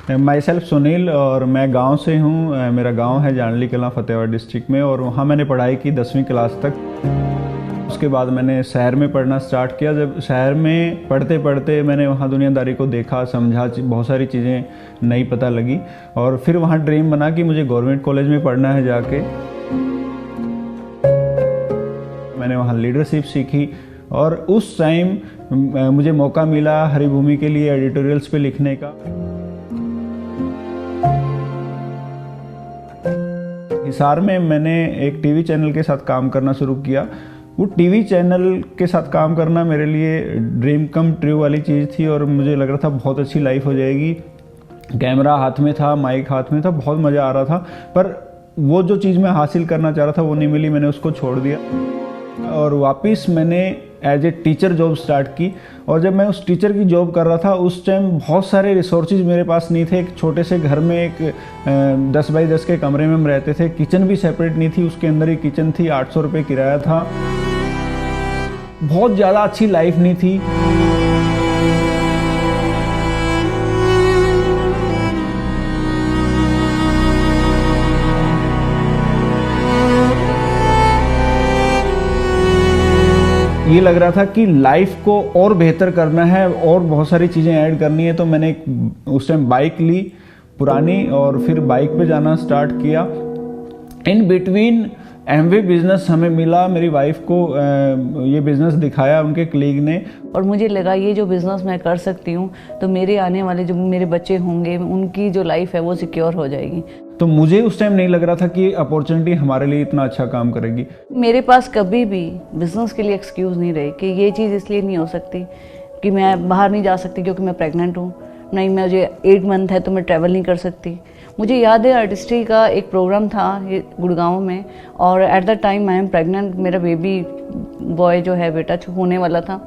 My self Sunil और मैं गांव से हूं। मेरा गांव है जानली कलां फतेहाबाद डिस्ट्रिक्ट में और वहां मैंने पढ़ाई की 10वीं क्लास तक। उसके बाद मैंने शहर में पढ़ना स्टार्ट किया। जब शहर में पढ़ते पढ़ते मैंने वहाँ दुनियादारी को देखा, समझा, बहुत सारी चीज़ें नई पता लगी और फिर वहाँ ड्रीम बना कि मुझे गवर्नमेंट कॉलेज में पढ़ना है जाके। मैंने वहाँ लीडरशिप सीखी और उस टाइम मुझे मौका मिला हरिभूमि के लिए एडिटोरियल्स पे लिखने का। हिसार में मैंने एक टीवी चैनल के साथ काम करना शुरू किया। वो टीवी चैनल के साथ काम करना मेरे लिए ड्रीम कम ट्रू वाली चीज़ थी और मुझे लग रहा था बहुत अच्छी लाइफ हो जाएगी। कैमरा हाथ में था, माइक हाथ में था, बहुत मज़ा आ रहा था, पर वो जो चीज़ मैं हासिल करना चाह रहा था वो नहीं मिली। मैंने उसको छोड़ दिया और वापस मैंने as a teacher job start की। और जब मैं उस टीचर की जॉब कर रहा था उस टाइम बहुत सारे रिसोर्सेज मेरे पास नहीं थे। एक छोटे से घर में एक 10 बाई 10 के कमरे में हम रहते थे। किचन भी सेपरेट नहीं थी, उसके अंदर ही किचन थी। 800 रुपये किराया था। बहुत ज़्यादा अच्छी लाइफ नहीं थी। ये लग रहा था कि लाइफ को और बेहतर करना है और बहुत सारी चीज़ें ऐड करनी है। तो मैंने उस टाइम बाइक ली पुरानी और फिर बाइक पे जाना स्टार्ट किया। इन बिटवीन एमवे बिजनेस हमें मिला। मेरी वाइफ को ये बिज़नेस दिखाया उनके कलीग ने और मुझे लगा ये जो बिज़नेस मैं कर सकती हूँ तो मेरे आने वाले जो मेरे बच्चे होंगे उनकी जो लाइफ है वो सिक्योर हो जाएगी। तो मुझे उस टाइम नहीं लग रहा था कि अपॉर्चुनिटी हमारे लिए इतना अच्छा काम करेगी। मेरे पास कभी भी बिज़नेस के लिए एक्सक्यूज़ नहीं रही कि ये चीज़ इसलिए नहीं हो सकती कि मैं बाहर नहीं जा सकती क्योंकि मैं प्रेग्नेंट हूँ, नहीं मुझे 8 मंथ है तो मैं ट्रैवल नहीं कर सकती। मुझे याद है आर्टिस्ट्री का एक प्रोग्राम था गुड़गांव में और at the time I am pregnant. मेरा बेबी बॉय जो है बेटा होने वाला था।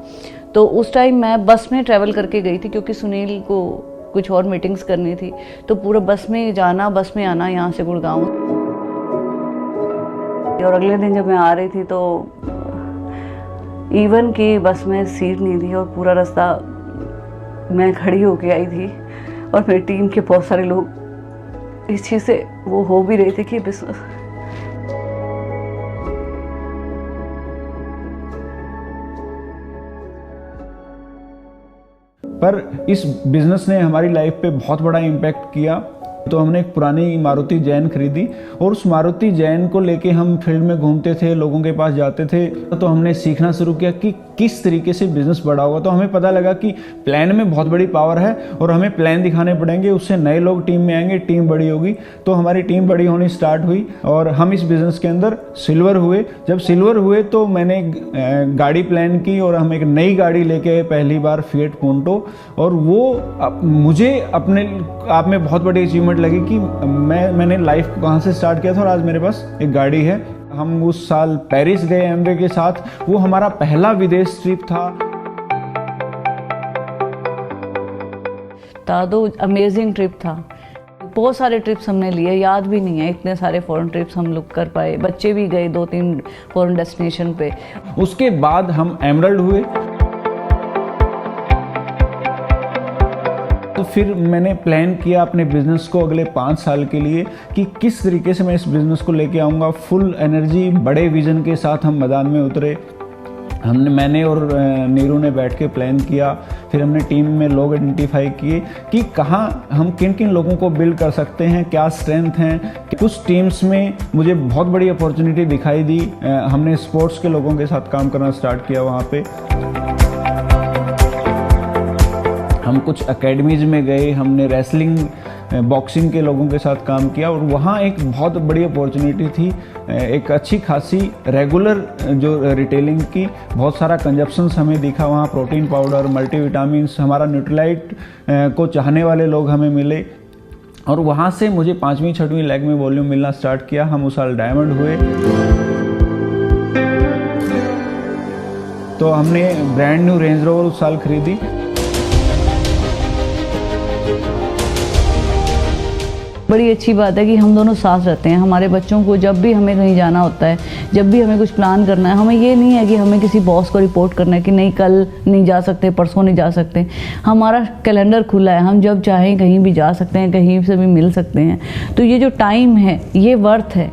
तो उस टाइम मैं बस में ट्रैवल करके गई थी क्योंकि सुनील को कुछ और मीटिंग्स करनी थी। तो पूरा बस में जाना बस में आना यहाँ से गुड़गांव। और अगले दिन जब मैं आ रही थी तो इवन की बस में सीट नहीं थी और पूरा रास्ता मैं खड़ी होके आई थी और मेरी टीम के बहुत सारे लोग इस चीज़ से वो हो भी रहे थे कि बिजनेस। पर इस बिज़नेस ने हमारी लाइफ पे बहुत बड़ा इम्पैक्ट किया। तो हमने एक पुरानी मारुति जैन खरीदी और उस मारुति जैन को लेके हम फील्ड में घूमते थे, लोगों के पास जाते थे। तो हमने सीखना शुरू किया कि किस तरीके से बिज़नेस बड़ा होगा। तो हमें पता लगा कि प्लान में बहुत बड़ी पावर है और हमें प्लान दिखाने पड़ेंगे, उससे नए लोग टीम में आएंगे, टीम बड़ी होगी। तो हमारी टीम बड़ी होनी स्टार्ट हुई और हम इस बिज़नेस के अंदर सिल्वर हुए। जब सिल्वर हुए तो मैंने गाड़ी प्लान की और हम एक नई गाड़ी लेके आए पहली बार, फिएट पूंटो। और वो मुझे अपने आप में बहुत बड़ी अचीवमेंट लगी कि मैंने लाइफ को कहाँ से स्टार्ट किया था और आज मेरे पास एक गाड़ी है। हम उस साल पेरिस गए एमवे के साथ। वो हमारा पहला विदेश ट्रिप था। तो अमेजिंग ट्रिप था। बहुत सारे ट्रिप्स हमने लिए, याद भी नहीं है इतने सारे फॉरेन ट्रिप्स हम लोग कर पाए। बच्चे भी गए 2-3 फॉरेन डेस्टिनेशन पे। उसके बाद हम एमरल्ड हुए। तो फिर मैंने प्लान किया अपने बिज़नेस को अगले 5 साल के लिए कि किस तरीके से मैं इस बिज़नेस को लेके आऊँगा। फुल एनर्जी, बड़े विज़न के साथ हम मैदान में उतरे। मैंने और नीरू ने बैठ के प्लान किया। फिर हमने टीम में लोग आइडेंटिफाई किए कि कहाँ हम किन किन लोगों को बिल्ड कर सकते हैं, क्या स्ट्रेंथ हैं। कुछ टीम्स में मुझे बहुत बड़ी अपॉर्चुनिटी दिखाई दी। हमने स्पोर्ट्स के लोगों के साथ काम करना स्टार्ट किया वहाँ पे। हम कुछ एकेडमीज में गए, हमने रेसलिंग, बॉक्सिंग के लोगों के साथ काम किया और वहाँ एक बहुत बड़ी अपॉर्चुनिटी थी। एक अच्छी खासी रेगुलर जो रिटेलिंग की, बहुत सारा कंजप्शंस हमें दिखा वहाँ। प्रोटीन पाउडर, मल्टीविटामिन्स, हमारा न्यूट्रीलाइट को चाहने वाले लोग हमें मिले और वहाँ से मुझे 5वीं-6वीं लेग में वॉल्यूम मिलना स्टार्ट किया। हम उस साल डायमंड हुए। तो हमने ब्रांड न्यू रेंज रोवर उस साल खरीदी। बड़ी अच्छी बात है कि हम दोनों साथ रहते हैं। हमारे बच्चों को जब भी हमें कहीं जाना होता है जब भी हमें कुछ प्लान करना है, हमें ये नहीं है कि हमें किसी बॉस को रिपोर्ट करना है कि नहीं कल नहीं जा सकते, परसों नहीं जा सकते। हमारा कैलेंडर खुला है, हम जब चाहें कहीं भी जा सकते हैं, कहीं से भी मिल सकते हैं। तो ये जो टाइम है ये वर्थ है।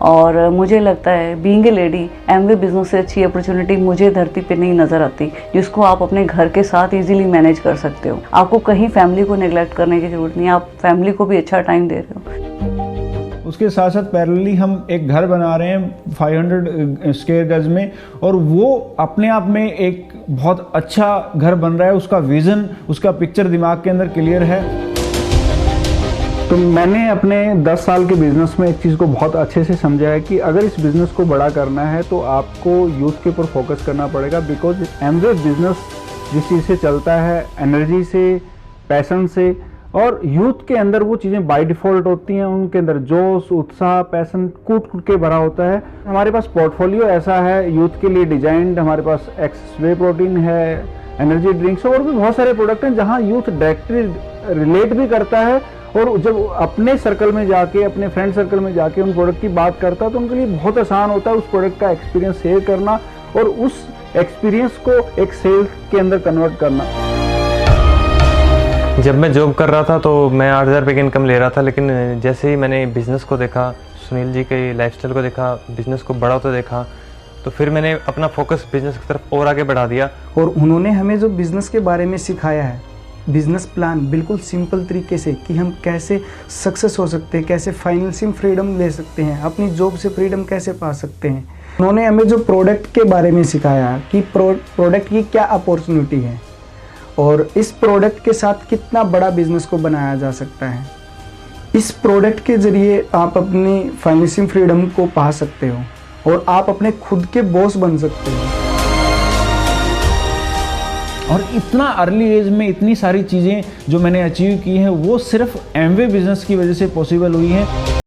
और मुझे लगता है being a lady, Amway business से अच्छी अपॉर्चुनिटी मुझे धरती पे नहीं नज़र आती, जिसको आप अपने घर के साथ इजीली मैनेज कर सकते हो। आपको कहीं फैमिली को नेग्लेक्ट करने की ज़रूरत नहीं है, आप फैमिली को भी अच्छा टाइम दे रहे हो। उसके साथ साथ पैरेलली हम एक घर बना रहे हैं 500 स्क्वायर गज में, और वो अपने आप में एक बहुत अच्छा घर बन रहा है। उसका विज़न, उसका पिक्चर दिमाग के अंदर क्लियर है। तो मैंने अपने 10 साल के बिज़नेस में एक चीज़ को बहुत अच्छे से समझा है कि अगर इस बिज़नेस को बड़ा करना है तो आपको यूथ के ऊपर फोकस करना पड़ेगा। बिकॉज एमवे बिज़नेस जिस चीज़ से चलता है, एनर्जी से, पैशन से, और यूथ के अंदर वो चीज़ें बाय डिफ़ॉल्ट होती हैं। उनके अंदर जोश, उत्साह, पैशन कूट कूट के भरा होता है। हमारे पास पोर्टफोलियो ऐसा है यूथ के लिए डिजाइंड। हमारे पास एक्स वे प्रोटीन है, एनर्जी ड्रिंक्स, और भी बहुत सारे प्रोडक्ट हैं जहाँ यूथ डायरेक्टली रिलेट भी करता है। और जब अपने सर्कल में जाके, अपने फ्रेंड सर्कल में जाके उन प्रोडक्ट की बात करता है तो उनके लिए बहुत आसान होता है उस प्रोडक्ट का एक्सपीरियंस शेयर करना और उस एक्सपीरियंस को एक सेल्स के अंदर कन्वर्ट करना। जब मैं जॉब कर रहा था तो मैं 8,000 रुपये की इनकम ले रहा था, लेकिन जैसे ही मैंने बिज़नेस को देखा, सुनील जी के लाइफस्टाइल को देखा, बिज़नेस को बड़ा होता देखा, तो फिर मैंने अपना फोकस बिज़नेस की तरफ और आगे बढ़ा दिया। और उन्होंने हमें जो बिज़नेस के बारे में सिखाया है, बिज़नेस प्लान बिल्कुल सिंपल तरीके से कि हम कैसे सक्सेस हो सकते हैं, कैसे फाइनेंशियल फ्रीडम ले सकते हैं, अपनी जॉब से फ्रीडम कैसे पा सकते हैं। उन्होंने हमें जो प्रोडक्ट के बारे में सिखाया कि प्रोडक्ट की क्या अपॉर्चुनिटी है और इस प्रोडक्ट के साथ कितना बड़ा बिजनेस को बनाया जा सकता है। इस प्रोडक्ट के ज़रिए आप अपनी फाइनेंशियल फ्रीडम को पा सकते हो और आप अपने खुद के बॉस बन सकते हो। और इतना अर्ली एज में इतनी सारी चीज़ें जो मैंने अचीव की हैं वो सिर्फ एमवे बिज़नेस की वजह से पॉसिबल हुई हैं।